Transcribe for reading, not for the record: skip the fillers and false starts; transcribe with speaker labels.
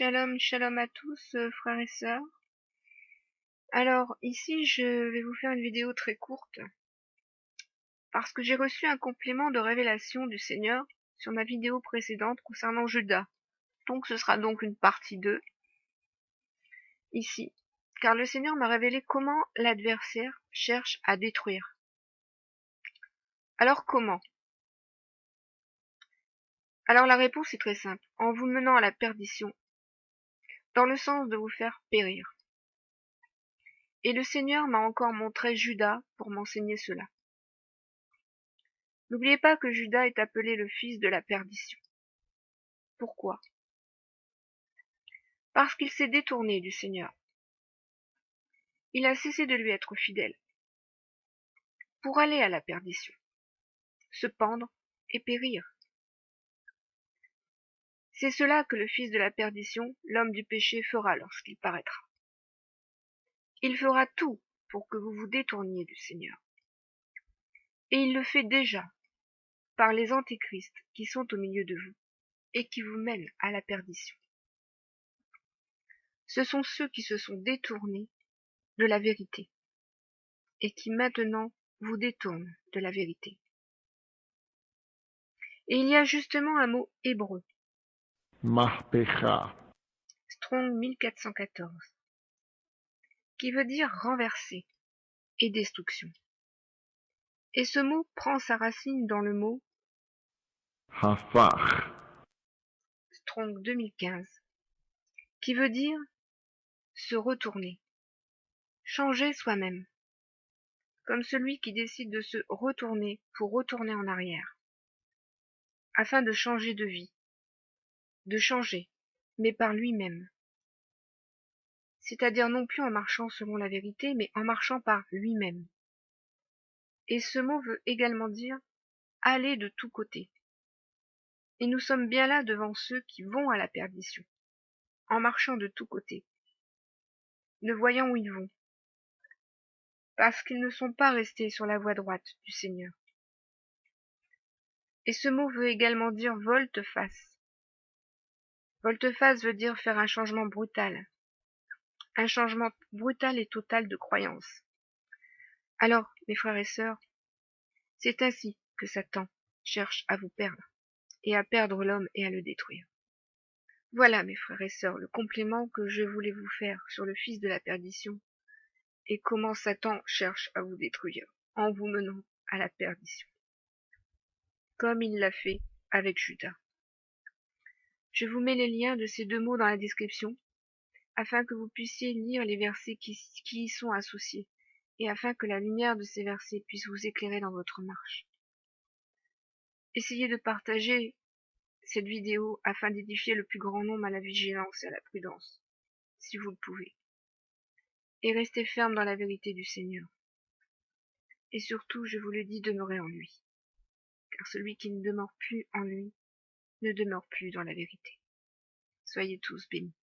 Speaker 1: Shalom, shalom à tous, frères et sœurs. Alors, ici, je vais vous faire une vidéo très courte, parce que j'ai reçu un complément de révélation du Seigneur sur ma vidéo précédente concernant Judas. Donc, ce sera donc une partie 2, ici. Car le Seigneur m'a révélé comment l'adversaire cherche à détruire. Alors, comment? Alors, la réponse est très simple. En vous menant à la perdition, dans le sens de vous faire périr. Et le Seigneur m'a encore montré Judas pour m'enseigner cela. N'oubliez pas que Judas est appelé le fils de la perdition. Pourquoi? Parce qu'il s'est détourné du Seigneur. Il a cessé de lui être fidèle, pour aller à la perdition, se pendre et périr. C'est cela que le fils de la perdition, l'homme du péché, fera lorsqu'il paraîtra. Il fera tout pour que vous vous détourniez du Seigneur. Et il le fait déjà par les antéchrists qui sont au milieu de vous et qui vous mènent à la perdition. Ce sont ceux qui se sont détournés de la vérité et qui maintenant vous détournent de la vérité. Et il y a justement un mot hébreu,
Speaker 2: Mahpecha,
Speaker 1: Strong 1414, qui veut dire renverser et destruction. Et ce mot prend sa racine dans le mot
Speaker 2: Hafach,
Speaker 1: Strong 2015, qui veut dire se retourner, changer soi-même, comme celui qui décide de se retourner pour retourner en arrière, afin de changer de vie, de changer, mais par lui-même. C'est-à-dire non plus en marchant selon la vérité, mais en marchant par lui-même. Et ce mot veut également dire aller de tous côtés. Et nous sommes bien là devant ceux qui vont à la perdition, en marchant de tous côtés, ne voyant où ils vont, parce qu'ils ne sont pas restés sur la voie droite du Seigneur. Et ce mot veut également dire volte-face. Volte-face veut dire faire un changement brutal et total de croyance. Alors, mes frères et sœurs, c'est ainsi que Satan cherche à vous perdre, et à perdre l'homme et à le détruire. Voilà, mes frères et sœurs, le complément que je voulais vous faire sur le fils de la perdition, et comment Satan cherche à vous détruire, en vous menant à la perdition, comme il l'a fait avec Judas. Je vous mets les liens de ces deux mots dans la description, afin que vous puissiez lire les versets qui y sont associés, et afin que la lumière de ces versets puisse vous éclairer dans votre marche. Essayez de partager cette vidéo afin d'édifier le plus grand nombre à la vigilance et à la prudence, si vous le pouvez. Et restez ferme dans la vérité du Seigneur. Et surtout, je vous le dis, demeurez en lui, car celui qui ne demeure plus en lui ne demeure plus dans la vérité. Soyez tous bénis.